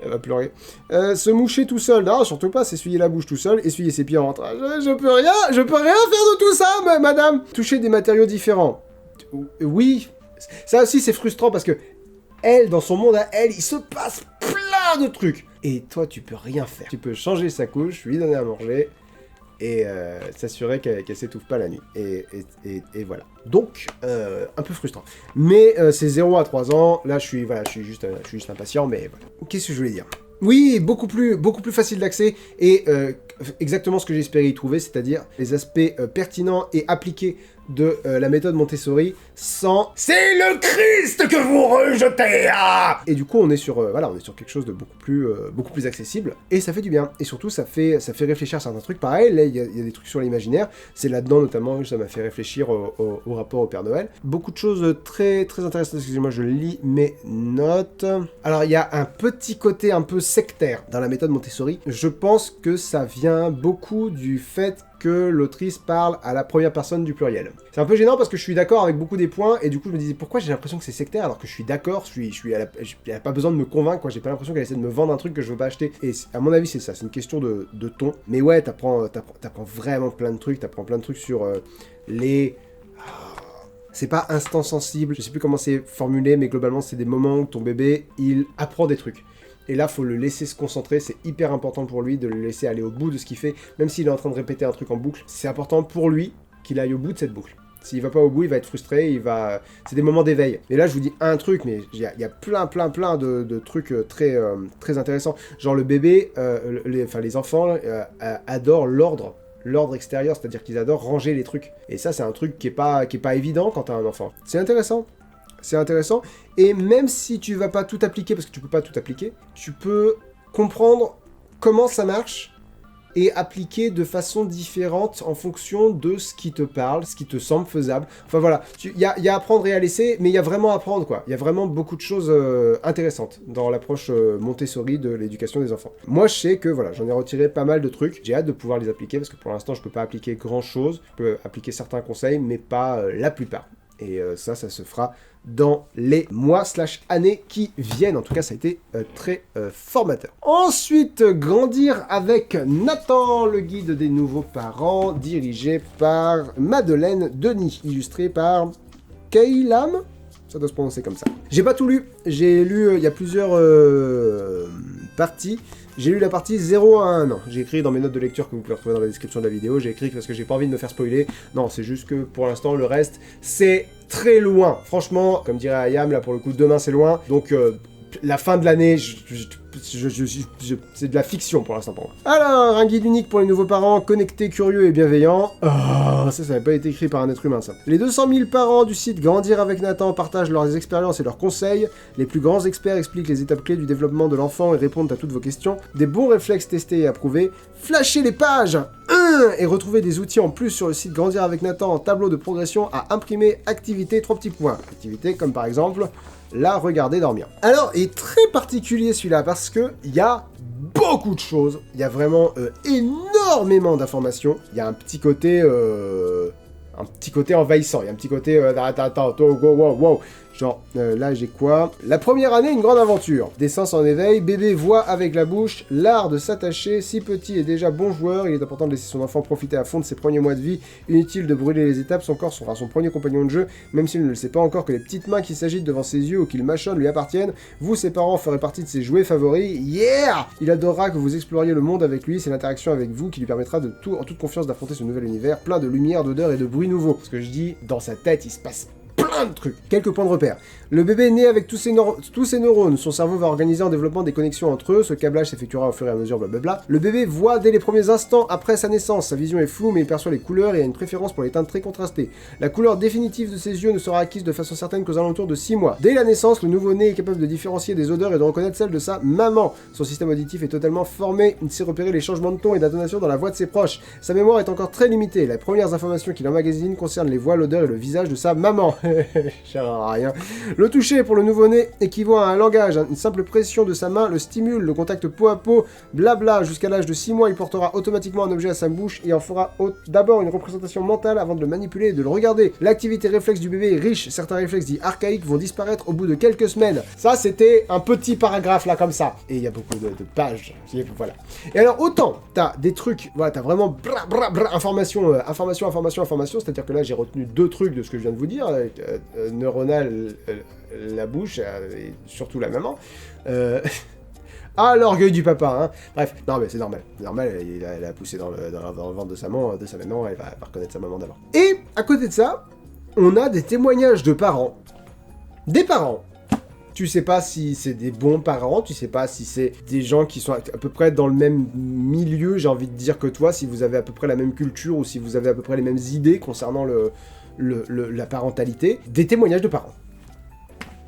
Elle va pleurer. Se moucher tout seul. Non, surtout pas. S'essuyer la bouche tout seul. Essuyer ses pieds en rentrant. Je peux rien faire de tout ça, madame. Toucher des matériaux différents. Oui, ça aussi c'est frustrant parce que elle, dans son monde à elle, il se passe plein de trucs. Et toi, tu peux rien faire. Tu peux changer sa couche, lui donner à manger et s'assurer qu'elle s'étouffe pas la nuit. Et voilà. Donc, un peu frustrant. Mais c'est 0 à 3 ans. Là, je suis juste impatient, mais voilà. Qu'est-ce que je voulais dire ? Oui, beaucoup plus facile d'accès et exactement ce que j'espérais y trouver, c'est-à-dire les aspects pertinents et appliqués de la méthode Montessori sans « C'est le Christ que vous rejetez ah !» Et du coup, on est sur quelque chose de beaucoup plus accessible, et ça fait du bien. Et surtout, ça fait réfléchir à certains trucs. Pareil, là, il y a des trucs sur l'imaginaire. C'est là-dedans, notamment, ça m'a fait réfléchir au rapport au Père Noël. Beaucoup de choses très, très intéressantes. Excusez-moi, je lis mes notes. Alors, il y a un petit côté un peu sectaire dans la méthode Montessori. Je pense que ça vient beaucoup du fait que l'autrice parle à la première personne du pluriel. C'est un peu gênant parce que je suis d'accord avec beaucoup des points, et du coup je me disais pourquoi j'ai l'impression que c'est sectaire alors que je suis d'accord, elle a pas besoin de me convaincre, quoi. J'ai pas l'impression qu'elle essaie de me vendre un truc que je veux pas acheter. Et à mon avis c'est ça, c'est une question de ton. Mais ouais, t'apprends vraiment plein de trucs, sur les... C'est pas instant sensible, je sais plus comment c'est formulé, mais globalement c'est des moments où ton bébé, il apprend des trucs. Et là, faut le laisser se concentrer, c'est hyper important pour lui de le laisser aller au bout de ce qu'il fait, même s'il est en train de répéter un truc en boucle, c'est important pour lui qu'il aille au bout de cette boucle. S'il va pas au bout, il va être frustré, c'est des moments d'éveil. Et là, je vous dis un truc, mais il y a plein de trucs très, très intéressants. Genre le bébé, les enfants adorent l'ordre extérieur, c'est-à-dire qu'ils adorent ranger les trucs. Et ça, c'est un truc qui est pas évident quand t'as un enfant. C'est intéressant, et même si tu vas pas tout appliquer, parce que tu peux pas tout appliquer, tu peux comprendre comment ça marche, et appliquer de façon différente en fonction de ce qui te parle, ce qui te semble faisable. Enfin voilà, il y a à apprendre et à laisser, mais il y a vraiment à apprendre, quoi. Il y a vraiment beaucoup de choses intéressantes dans l'approche Montessori de l'éducation des enfants. Moi, je sais que, voilà, j'en ai retiré pas mal de trucs. J'ai hâte de pouvoir les appliquer, parce que pour l'instant, je peux pas appliquer grand-chose. Je peux appliquer certains conseils, mais pas la plupart. Et ça se fera dans les mois/années qui viennent. En tout cas, ça a été très formateur. Ensuite, Grandir avec Nathan, le guide des nouveaux parents, dirigé par Madeleine Denis, illustré par Kaylam. Ça doit se prononcer comme ça. J'ai pas tout lu. J'ai lu, il y a plusieurs parties. J'ai lu la partie 0 à 1 an. J'ai écrit dans mes notes de lecture que vous pouvez retrouver dans la description de la vidéo. J'ai écrit parce que j'ai pas envie de me faire spoiler. Non, c'est juste que pour l'instant, le reste, c'est très loin. Franchement, comme dirait Ayam, là pour le coup, demain c'est loin. Donc, la fin de l'année, c'est de la fiction pour l'instant pour moi. Alors, un guide unique pour les nouveaux parents, connectés, curieux et bienveillants. Oh, ça n'avait pas été écrit par un être humain, ça. Les 200 000 parents du site Grandir avec Nathan partagent leurs expériences et leurs conseils. Les plus grands experts expliquent les étapes clés du développement de l'enfant et répondent à toutes vos questions. Des bons réflexes testés et approuvés. Flashez les pages et retrouvez des outils en plus sur le site Grandir avec Nathan en tableau de progression à imprimer, activité, 3 petits points. Activité comme par exemple... la regarder dormir. Alors, il est très particulier celui-là, parce que il y a beaucoup de choses, il y a vraiment énormément d'informations, il y a un petit côté envahissant, il y a un petit côté attends, wow. Genre, là j'ai quoi? La première année, une grande aventure. Décence en éveil, bébé voit avec la bouche, l'art de s'attacher, si petit et déjà bon joueur, il est important de laisser son enfant profiter à fond de ses premiers mois de vie, inutile de brûler les étapes, son corps sera son premier compagnon de jeu, même s'il ne le sait pas encore que les petites mains qui s'agitent devant ses yeux ou qu'il mâchonne lui appartiennent, vous, ses parents, ferez partie de ses jouets favoris, yeah! Il adorera que vous exploriez le monde avec lui, c'est l'interaction avec vous qui lui permettra en toute confiance d'affronter ce nouvel univers, plein de lumière, d'odeurs et de bruits nouveaux. Ce que je dis, dans sa tête, il se passe plein de trucs. Quelques points de repère. Le bébé est né avec tous ses neurones. Son cerveau va organiser en développement des connexions entre eux. Ce câblage s'effectuera au fur et à mesure, blablabla. Le bébé voit dès les premiers instants après sa naissance. Sa vision est floue, mais il perçoit les couleurs et a une préférence pour les teintes très contrastées. La couleur définitive de ses yeux ne sera acquise de façon certaine qu'aux alentours de 6 mois. Dès la naissance, le nouveau-né est capable de différencier des odeurs et de reconnaître celles de sa maman. Son système auditif est totalement formé. Il sait repérer les changements de ton et d'intonation dans la voix de ses proches. Sa mémoire est encore très limitée. Les premières informations qu'il emmagasine concernent les voix, l'odeur et le visage de sa maman. sert à rien. Le toucher pour le nouveau-né équivaut à un langage. Une simple pression de sa main le stimule, le contact peau à peau, blabla. Jusqu'à l'âge de 6 mois, il portera automatiquement un objet à sa bouche et en fera d'abord une représentation mentale avant de le manipuler et de le regarder. L'activité réflexe du bébé est riche. Certains réflexes dits archaïques vont disparaître au bout de quelques semaines. Ça, c'était un petit paragraphe là comme ça. Et il y a beaucoup de pages. Voilà. Et alors, autant, t'as des trucs, voilà, t'as vraiment information, c'est-à-dire que là, j'ai retenu 2 trucs de ce que je viens de vous dire, neuronal, la bouche, et surtout la maman. Ah, l'orgueil du papa, hein. Bref, non mais c'est normal, elle a poussé dans le ventre de sa maman, elle va reconnaître sa maman d'abord. Et, à côté de ça, on a des témoignages de parents. Des parents. Tu sais pas si c'est des bons parents, tu sais pas si c'est des gens qui sont à peu près dans le même milieu, j'ai envie de dire, que toi, si vous avez à peu près la même culture ou si vous avez à peu près les mêmes idées concernant la parentalité. Des témoignages de parents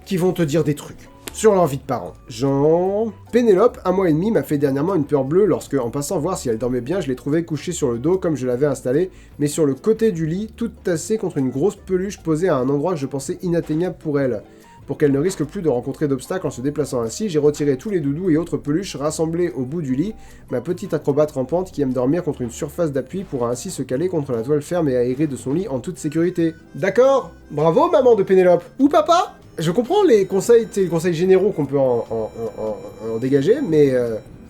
qui vont te dire des trucs sur leur vie de parents. Genre, Pénélope, 1 mois et demi, m'a fait dernièrement une peur bleue lorsque, en passant voir si elle dormait bien, je l'ai trouvée couchée sur le dos comme je l'avais installée, mais sur le côté du lit, toute tassée contre une grosse peluche posée à un endroit que je pensais inatteignable pour elle. Pour qu'elle ne risque plus de rencontrer d'obstacles en se déplaçant ainsi, j'ai retiré tous les doudous et autres peluches rassemblés au bout du lit. Ma petite acrobate rampante qui aime dormir contre une surface d'appui pourra ainsi se caler contre la toile ferme et aérée de son lit en toute sécurité. D'accord, bravo maman de Pénélope. Ou papa. Je comprends les conseils généraux qu'on peut en dégager, mais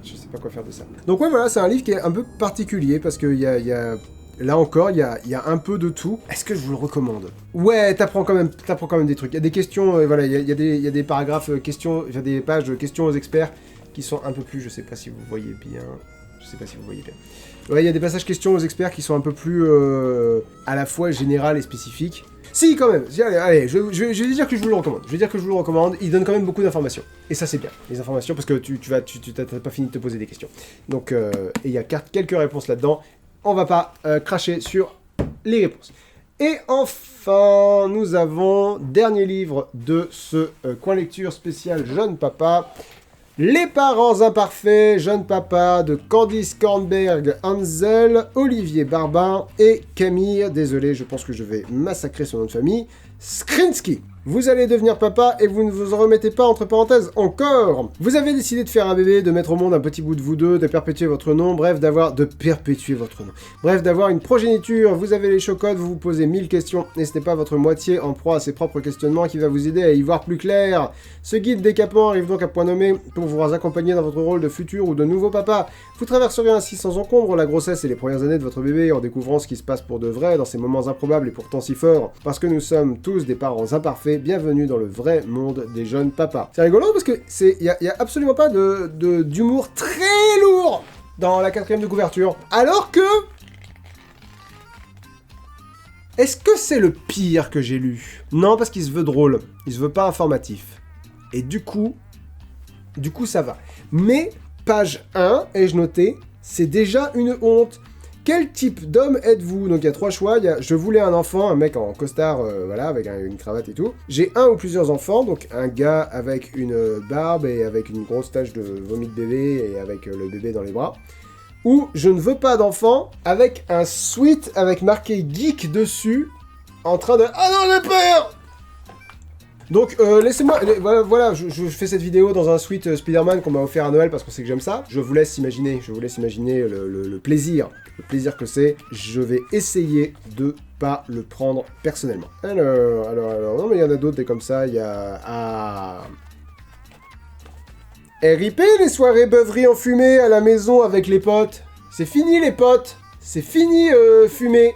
je sais pas quoi faire de ça. Donc ouais, voilà, c'est un livre qui est un peu particulier parce qu'il y a là encore, il y a un peu de tout. Est-ce que je vous le recommande? Ouais, t'apprends quand même des trucs. Il y a des questions, voilà, il y a des paragraphes questions, il y a des pages de questions aux experts qui sont un peu plus, je sais pas si vous voyez bien. Ouais, il y a des passages questions aux experts qui sont un peu plus à la fois général et spécifiques. Si, quand même. Allez, je vais dire que je vous le recommande. Il donne quand même beaucoup d'informations. Et ça, c'est bien. Les informations, parce que tu t'as pas fini de te poser des questions. Donc, et il y a quelques réponses là-dedans. On va pas cracher sur les réponses. Et enfin, nous avons dernier livre de ce coin lecture spécial Jeune Papa. Les parents imparfaits, Jeune Papa de Candice Kornberg Hansel, Olivier Barbin et Camille, désolé, je pense que je vais massacrer son nom de famille, Skrinsky. Vous allez devenir papa et vous ne vous en remettez pas entre parenthèses encore. Vous avez décidé de faire un bébé, de mettre au monde un petit bout de vous deux, de perpétuer votre nom, bref, d'avoir une progéniture. Vous avez les chocottes, vous vous posez 1000 questions et ce n'est pas votre moitié en proie à ses propres questionnements qui va vous aider à y voir plus clair. Ce guide décapant arrive donc à point nommé pour vous accompagner dans votre rôle de futur ou de nouveau papa. Vous traverserez ainsi sans encombre la grossesse et les premières années de votre bébé en découvrant ce qui se passe pour de vrai dans ces moments improbables et pourtant si forts. Parce que nous sommes tous des parents imparfaits, bienvenue dans le vrai monde des jeunes papas. C'est rigolo parce que y a absolument pas d'humour très lourd dans la 4ème de couverture. Alors que... Est-ce que c'est le pire que j'ai lu? Non, parce qu'il se veut drôle. Il se veut pas informatif. Et du coup, ça va. Mais, page 1, ai-je noté, c'est déjà une honte. Quel type d'homme êtes-vous? Donc il y a 3 choix. Il y a je voulais un enfant, un mec en costard, voilà, avec une cravate et tout. J'ai un ou plusieurs enfants, donc un gars avec une barbe et avec une grosse tache de vomi de bébé et avec le bébé dans les bras. Ou je ne veux pas d'enfant, avec un sweat avec marqué geek dessus, en train de... Ah non, j'ai peur! Donc, laissez-moi... Voilà, je fais cette vidéo dans un sweat Spider-Man qu'on m'a offert à Noël parce qu'on sait que j'aime ça. Je vous laisse imaginer le plaisir que c'est. Je vais essayer de pas le prendre personnellement. Alors, non mais il y en a d'autres des comme ça, il y a... Ah... RIP les soirées beuveries en fumée à la maison avec les potes. C'est fini les potes. C'est fini fumer.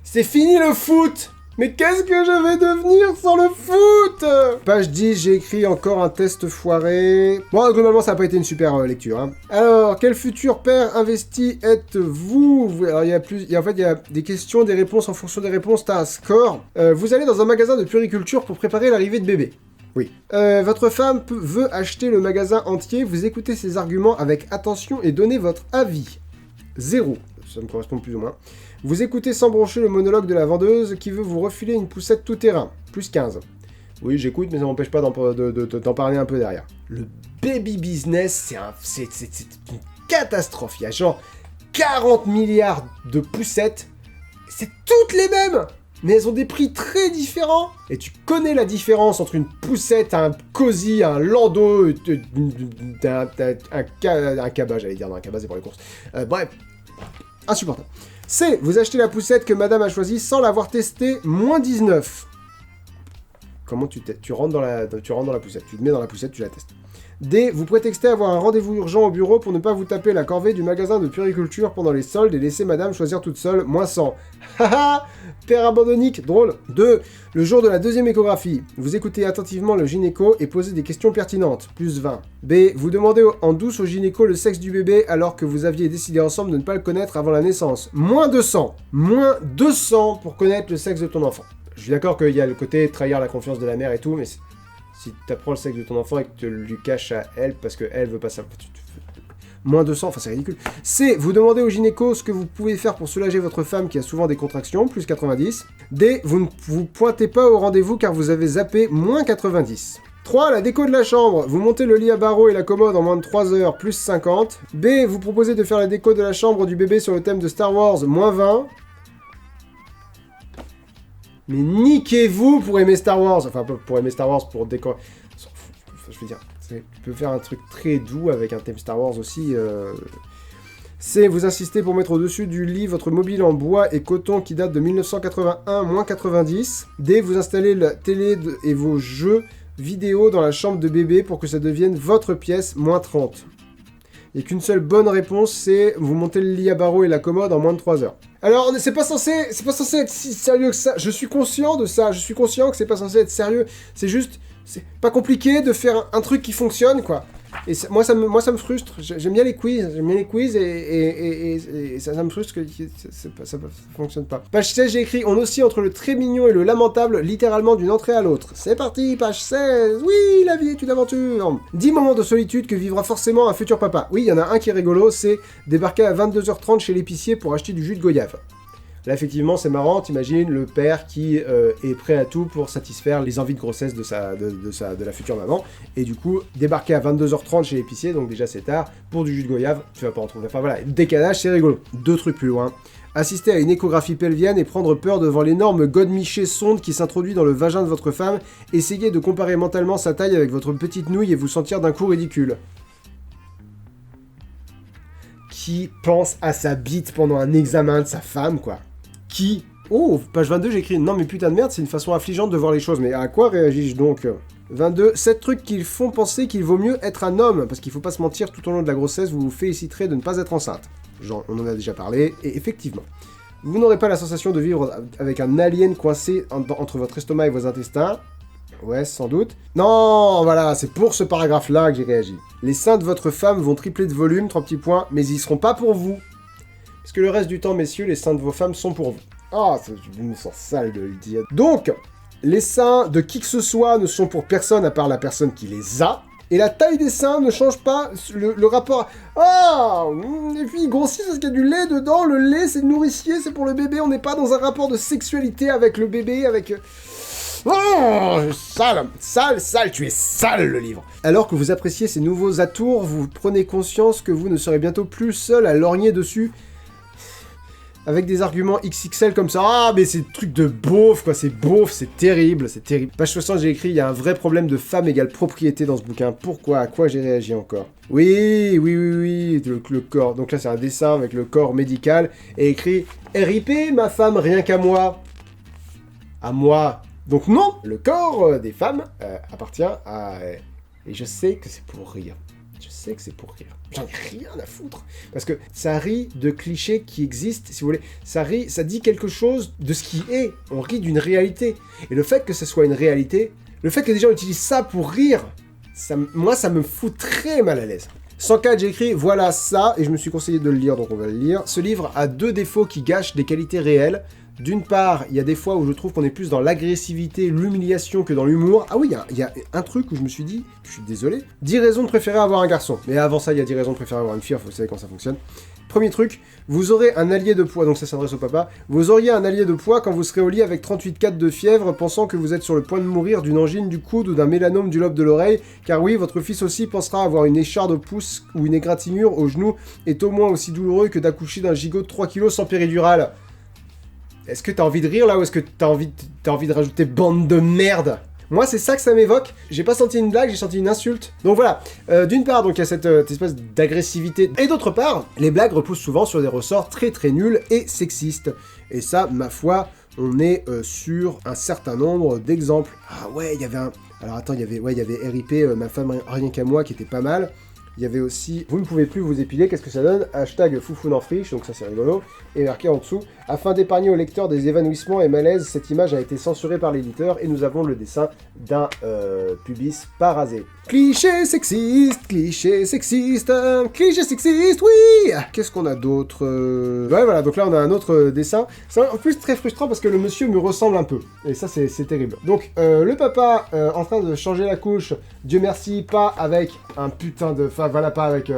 C'est fini le foot. Mais qu'est-ce que je vais devenir sans le foot? Page 10, j'ai écrit encore un test foiré. Bon, globalement, ça n'a pas été une super lecture. Hein. Alors, quel futur père investi êtes-vous? Alors, il y a des questions, des réponses. En fonction des réponses, t'as un score. Vous allez dans un magasin de puriculture pour préparer l'arrivée de bébé. Oui. Votre femme veut acheter le magasin entier. Vous écoutez ses arguments avec attention et donnez votre avis. 0. Ça me correspond plus ou moins. Vous écoutez sans broncher le monologue de la vendeuse qui veut vous refiler une poussette tout-terrain. Plus 15. Oui, j'écoute, mais ça m'empêche pas d'en parler un peu derrière. Le baby business, c'est une catastrophe. Il y a genre 40 milliards de poussettes. C'est toutes les mêmes. mais elles ont des prix très différents. Et tu connais la différence entre une poussette, un cosy, un landau, un cabas, j'allais dire, non, un cabas c'est pour les courses. Bref, insupportable. C. Vous achetez la poussette que madame a choisie sans l'avoir testée, moins 19. Comment tu rentres dans la poussette, tu te mets dans la poussette, tu la testes. D. Vous prétextez avoir un rendez-vous urgent au bureau pour ne pas vous taper la corvée du magasin de puriculture pendant les soldes et laisser madame choisir toute seule, moins 100. Haha, père abandonnique, drôle. 2. Le jour de la deuxième échographie, vous écoutez attentivement le gynéco et posez des questions pertinentes, plus 20. B. Vous demandez en douce au gynéco le sexe du bébé alors que vous aviez décidé ensemble de ne pas le connaître avant la naissance. Moins 200. Moins 200 pour connaître le sexe de ton enfant. Je suis d'accord qu'il y a le côté trahir la confiance de la mère et tout, mais si tu apprends le sexe de ton enfant et que tu lui caches à elle parce qu'elle veut pas savoir... Moins 200, enfin c'est ridicule. C. Vous demandez au gynéco ce que vous pouvez faire pour soulager votre femme qui a souvent des contractions, plus 90. D. Vous ne vous pointez pas au rendez-vous car vous avez zappé, moins 90. 3. La déco de la chambre. Vous montez le lit à barreaux et la commode en moins de 3 heures, plus 50. B. Vous proposez de faire la déco de la chambre du bébé sur le thème de Star Wars, moins 20. Mais niquez-vous pour aimer Star Wars. Enfin, pour aimer Star Wars, pour décorer. Je veux dire, tu peux faire un truc très doux avec un thème Star Wars aussi. C. Vous insistez pour mettre au-dessus du lit votre mobile en bois et coton qui date de 1981, moins 90. D. Vous installez la télé et vos jeux vidéo dans la chambre de bébé pour que ça devienne votre pièce, moins 30. Il n'y a qu'une seule bonne réponse, c'est vous montez le lit à barreaux et la commode en moins de 3 heures. Alors, c'est pas censé être si sérieux que ça. Je suis conscient de ça. Je suis conscient que c'est pas censé être sérieux. C'est juste, c'est pas compliqué de faire un truc qui fonctionne, quoi. Et moi, ça me frustre. J'aime bien les quiz. Et ça me frustre que ça fonctionne pas. Page 16, j'ai écrit « On oscille entre le très mignon et le lamentable, littéralement d'une entrée à l'autre. » C'est parti, page 16. Oui, la vie est une aventure. 10 moments de solitude que vivra forcément un futur papa. Oui, il y en a un qui est rigolo, c'est débarquer à 22h30 chez l'épicier pour acheter du jus de goyave. Là, effectivement, c'est marrant, t'imagines le père qui est prêt à tout pour satisfaire les envies de grossesse de la future maman, et du coup, débarquer à 22h30 chez l'épicier, donc déjà c'est tard, pour du jus de goyave, tu vas pas en trouver. Enfin voilà, décalage, c'est rigolo. 2 trucs plus loin. Assister à une échographie pelvienne et prendre peur devant l'énorme godemiché sonde qui s'introduit dans le vagin de votre femme, essayez de comparer mentalement sa taille avec votre petite nouille et vous sentir d'un coup ridicule. Qui pense à sa bite pendant un examen de sa femme, quoi? Qui... Oh, page 22, j'ai écrit « Non mais putain de merde, c'est une façon affligeante de voir les choses. » Mais à quoi réagis-je donc? 22. 7 trucs qui font penser qu'il vaut mieux être un homme, parce qu'il faut pas se mentir, tout au long de la grossesse, vous vous féliciterez de ne pas être enceinte. Genre, on en a déjà parlé, et effectivement. Vous n'aurez pas la sensation de vivre avec un alien coincé entre votre estomac et vos intestins. Ouais, sans doute. Non, voilà, c'est pour ce paragraphe-là que j'ai réagi. Les seins de votre femme vont tripler de volume, 3 petits points, mais ils seront pas pour vous. Parce que le reste du temps, messieurs, les seins de vos femmes sont pour vous. Ah, je me sens sale de le dire. Donc, les seins de qui que ce soit ne sont pour personne à part la personne qui les a. Et la taille des seins ne change pas le rapport... Ah, les filles grossissent parce qu'il y a du lait dedans. Le lait, c'est nourricier, c'est pour le bébé. On n'est pas dans un rapport de sexualité avec le bébé, avec... Oh, sale, tu es sale, le livre. Alors que vous appréciez ces nouveaux atours, vous prenez conscience que vous ne serez bientôt plus seul à lorgner dessus avec des arguments XXL comme ça. Ah, mais c'est des trucs de beauf, quoi, c'est beauf, c'est terrible, c'est terrible. Page 60, j'ai écrit, il y a un vrai problème de femme égale propriété dans ce bouquin. Pourquoi? À quoi j'ai réagi encore? Oui, le corps. Donc là, c'est un dessin avec le corps médical, et écrit, RIP, ma femme, rien qu'à moi. À moi. Donc non, le corps des femmes appartient à... et je sais que c'est pour rire. Je sais que c'est pour rire. J'en ai rien à foutre. Parce que ça rit de clichés qui existent, si vous voulez. Ça dit quelque chose de ce qui est. On rit d'une réalité. Et le fait que ce soit une réalité, le fait que des gens utilisent ça pour rire, moi, ça me fout très mal à l'aise. 104, j'ai écrit « Voilà ça », et je me suis conseillé de le lire, donc on va le lire. Ce livre a 2 défauts qui gâchent des qualités réelles. D'une part, il y a des fois où je trouve qu'on est plus dans l'agressivité, l'humiliation que dans l'humour. Ah oui, il y a un truc où je me suis dit, je suis désolé, 10 raisons de préférer avoir un garçon. Mais avant ça, il y a 10 raisons de préférer avoir une fille, vous savez comment ça fonctionne. Premier truc, vous aurez un allié de poids, donc ça s'adresse au papa, vous auriez un allié de poids quand vous serez au lit avec 38,4 de fièvre, pensant que vous êtes sur le point de mourir d'une angine du coude ou d'un mélanome du lobe de l'oreille, car oui, votre fils aussi pensera avoir une écharde au pouce ou une égratignure au genou, est au moins aussi douloureux que d'accoucher d'un gigot de 3 kg sans péridurale. Est-ce que t'as envie de rire là ou est-ce que t'as envie de rajouter bande de merde? Moi, c'est ça que ça m'évoque. J'ai pas senti une blague, j'ai senti une insulte. Donc voilà. D'une part, donc il y a cette espèce d'agressivité. Et d'autre part, les blagues repoussent souvent sur des ressorts très très nuls et sexistes. Et ça, ma foi, on est sur un certain nombre d'exemples. Ah ouais, il y avait un... Alors attends, il y avait RIP, ma femme rien qu'à moi, qui était pas mal. Il y avait aussi, vous ne pouvez plus vous épiler, qu'est-ce que ça donne? Hashtag Foufoune en friche, donc ça c'est rigolo. Et marqué en dessous, afin d'épargner au lecteur des évanouissements et malaises, cette image a été censurée par l'éditeur et nous avons le dessin d'un pubis parasé. Cliché sexiste, cliché sexiste, cliché sexiste, oui. Qu'est-ce qu'on a d'autre? Ouais voilà, donc là on a un autre dessin. C'est en plus très frustrant parce que le monsieur me ressemble un peu. Et ça c'est terrible. Donc le papa en train de changer la couche, Dieu merci, pas avec un putain de... Enfin voilà, pas avec...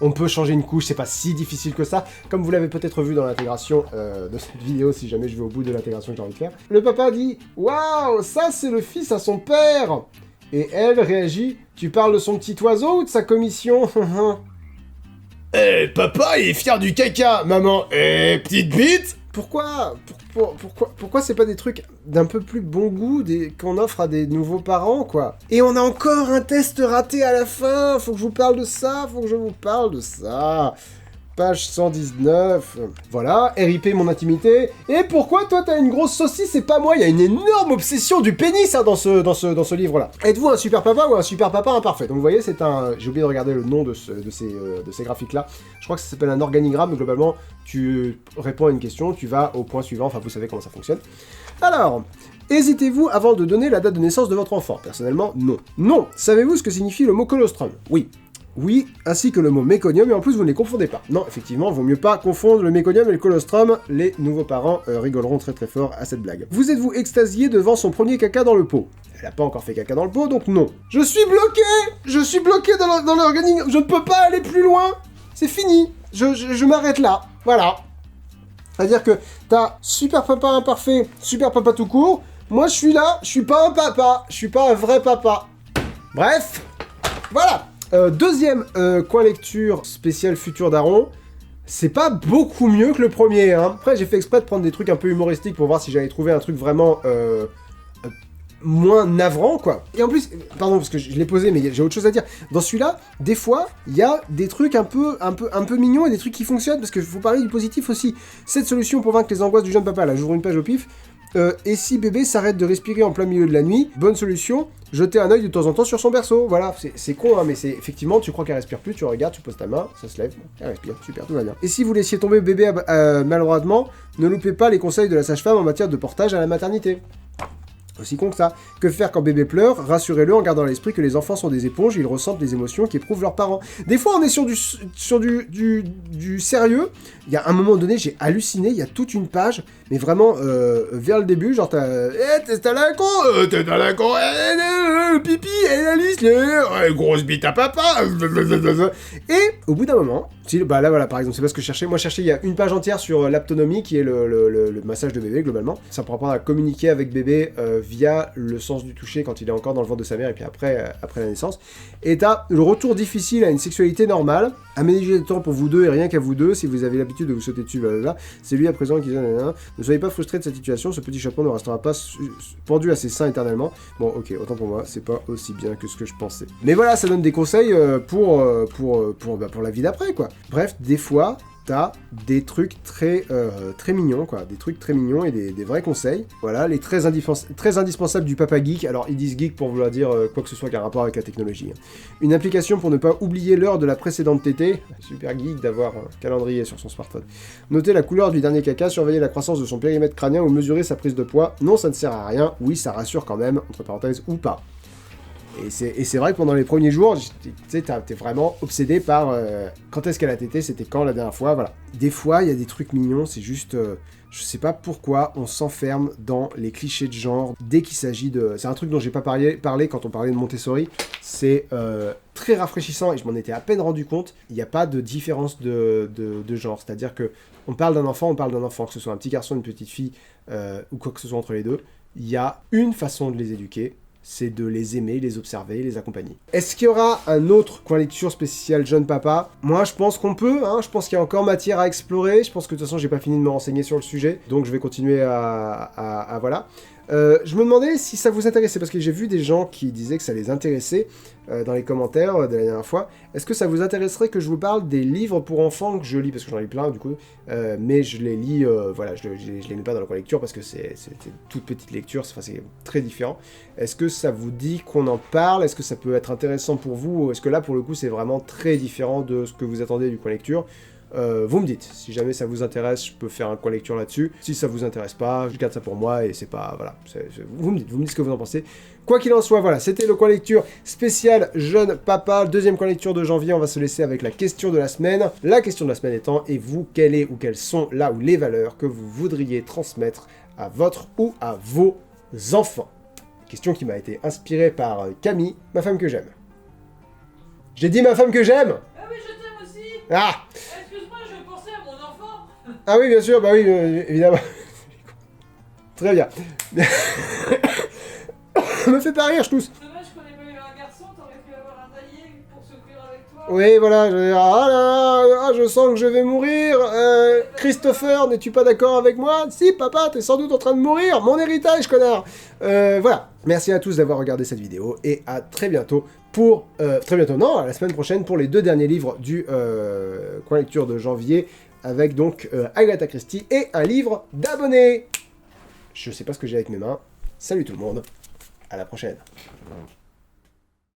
on peut changer une couche, c'est pas si difficile que ça. Comme vous l'avez peut-être vu dans l'intégration de cette vidéo, si jamais je vais au bout de l'intégration que j'ai envie de faire. Le papa dit « Waouh, ça c'est le fils à son père !» Et elle réagit « Tu parles de son petit oiseau ou de sa commission ?» Papa, il est fier du caca, maman. Petite bite. Pourquoi c'est pas des trucs d'un peu plus bon goût qu'on offre à des nouveaux parents, quoi? Et on a encore un test raté à la fin. Faut que je vous parle de ça, Page 119. Voilà, RIP mon intimité. Et pourquoi toi t'as une grosse saucisse et pas moi? Il y a une énorme obsession du pénis dans ce livre-là. Êtes-vous un super papa ou un super papa imparfait? Donc vous voyez, c'est un... J'ai oublié de regarder le nom de ces graphiques-là. Je crois que ça s'appelle un organigramme, mais globalement, tu réponds à une question, tu vas au point suivant, enfin vous savez comment ça fonctionne. Alors... Hésitez-vous avant de donner la date de naissance de votre enfant? Personnellement, non. Non. Savez-vous ce que signifie le mot colostrum? Oui. Oui, ainsi que le mot méconium, et en plus vous ne les confondez pas. Non, effectivement, vaut mieux pas confondre le méconium et le colostrum, les nouveaux parents rigoleront très très fort à cette blague. Vous êtes-vous extasié devant son premier caca dans le pot? Elle a pas encore fait caca dans le pot, donc non. Je suis bloqué dans l'organigramme, je ne peux pas aller plus loin. C'est fini, je m'arrête là, voilà. C'est-à-dire que t'as super papa imparfait, super papa tout court, moi je suis là, je suis pas un papa, je suis pas un vrai papa. Bref, voilà. Deuxième coin lecture spécial Futur Daron, c'est pas beaucoup mieux que le premier, hein. Après j'ai fait exprès de prendre des trucs un peu humoristiques pour voir si j'allais trouver un truc vraiment moins navrant, quoi. Et en plus, pardon parce que je l'ai posé mais j'ai autre chose à dire. Dans celui-là, des fois, il y a des trucs un peu mignons et des trucs qui fonctionnent parce que faut parler du positif aussi. Cette solution pour vaincre les angoisses du jeune papa, là j'ouvre une page au pif. Et si bébé s'arrête de respirer en plein milieu de la nuit, bonne solution, jeter un œil de temps en temps sur son berceau. Voilà, c'est con, hein, mais c'est effectivement, tu crois qu'elle respire plus, tu regardes, tu poses ta main, ça se lève, elle respire, super, tout va bien. Et si vous laissiez tomber bébé maladroitement, ne loupez pas les conseils de la sage-femme en matière de portage à la maternité. Aussi con que ça. Que faire quand bébé pleure? Rassurez-le en gardant à l'esprit que les enfants sont des éponges et ils ressentent les émotions qu'éprouvent leurs parents. Des fois, on est sur du sérieux. Il y a un moment donné, j'ai halluciné, il y a toute une page, mais vraiment, vers le début, genre, t'as la con, pipi, Alice, grosse bite à papa. Et, au bout d'un moment, bah là, voilà, par exemple, c'est pas ce que je cherchais. Moi, je cherchais, il y a une page entière sur l'aptonomie, qui est le massage de bébé, globalement. Ça pour apprendre à communiquer avec bébé via le sens du toucher quand il est encore dans le ventre de sa mère et puis après la naissance. Et t'as le retour difficile à une sexualité normale, aménager du temps pour vous deux et rien qu'à vous deux, si vous avez l'habitude de vous sauter dessus, blablabla. C'est lui à présent qui dit ne soyez pas frustrés de cette situation, ce petit chaperon ne restera pas pendu à ses seins éternellement. Bon, ok, autant pour moi, c'est pas aussi bien que ce que je pensais. Mais voilà, ça donne des conseils pour la vie d'après, quoi. Bref, des fois, t'as des trucs très mignons, quoi. Des trucs très mignons et des vrais conseils. Voilà, les très indispensables du papa geek. Alors, ils disent geek pour vouloir dire quoi que ce soit qui a un rapport avec la technologie. Une application pour ne pas oublier l'heure de la précédente tétée. Super geek d'avoir un calendrier sur son smartphone. Noter la couleur du dernier caca, surveiller la croissance de son périmètre crânien ou mesurer sa prise de poids. Non, ça ne sert à rien. Oui, ça rassure quand même, entre parenthèses, ou pas. Et c'est vrai que pendant les premiers jours, tu sais, t'es vraiment obsédé par quand est-ce qu'elle a tété, c'était quand la dernière fois, voilà. Des fois, il y a des trucs mignons, c'est juste... je sais pas pourquoi on s'enferme dans les clichés de genre dès qu'il s'agit de... C'est un truc dont j'ai pas parlé quand on parlait de Montessori. C'est très rafraîchissant et je m'en étais à peine rendu compte. Il n'y a pas de différence de genre. C'est-à-dire que on parle d'un enfant, que ce soit un petit garçon, une petite fille ou quoi que ce soit entre les deux. Il y a une façon de les éduquer. c'est de les aimer, les observer, les accompagner. Est-ce qu'il y aura un autre coin lecture spécial jeune papa? Moi, je pense qu'on peut, hein, je pense qu'il y a encore matière à explorer, je pense que de toute façon, j'ai pas fini de me renseigner sur le sujet, donc je vais continuer à voilà. Je me demandais si ça vous intéressait, parce que j'ai vu des gens qui disaient que ça les intéressait dans les commentaires de la dernière fois. Est-ce que ça vous intéresserait que je vous parle des livres pour enfants que je lis? Parce que j'en lis plein, du coup, mais je les lis, voilà, je les mets pas dans la lecture parce que c'est toute petite lecture, enfin, c'est très différent. Est-ce que ça vous dit qu'on en parle? Est-ce que ça peut être intéressant pour vous? Est-ce que là, pour le coup, c'est vraiment très différent de ce que vous attendez du coin lecture? Vous me dites, si jamais ça vous intéresse, je peux faire un coin lecture là-dessus. Si ça vous intéresse pas, je garde ça pour moi et c'est pas, voilà, vous me dites ce que vous en pensez. Quoi qu'il en soit, voilà, c'était le coin lecture spécial jeune papa, deuxième coin lecture de janvier. On va se laisser avec la question de la semaine. La question de la semaine étant, et vous, quelle est ou quelles sont là où les valeurs que vous voudriez transmettre à votre ou à vos enfants? Question qui m'a été inspirée par Camille, ma femme que j'aime. J'ai dit ma femme que j'aime. Ah oui, je t'aime aussi. Ah. Excuse-moi, je pensais à mon enfant. Ah oui, bien sûr, bah oui, évidemment. Très bien. Me fait pas rire, je tousse. Dommage qu'on ait pas eu un garçon, t'aurais pu avoir un taillé pour s'ouvrir avec toi. Oui, voilà, ah là, je sens que je vais mourir. Christopher, n'es-tu pas d'accord avec moi? Si, papa, t'es sans doute en train de mourir. Mon héritage, connard. Voilà. Merci à tous d'avoir regardé cette vidéo et à très bientôt pour... très bientôt, non, à la semaine prochaine pour les 2 derniers livres du coin lecture de janvier avec donc Agatha Christie et un livre d'abonnés. Je sais pas ce que j'ai avec mes mains. Salut tout le monde. À la prochaine.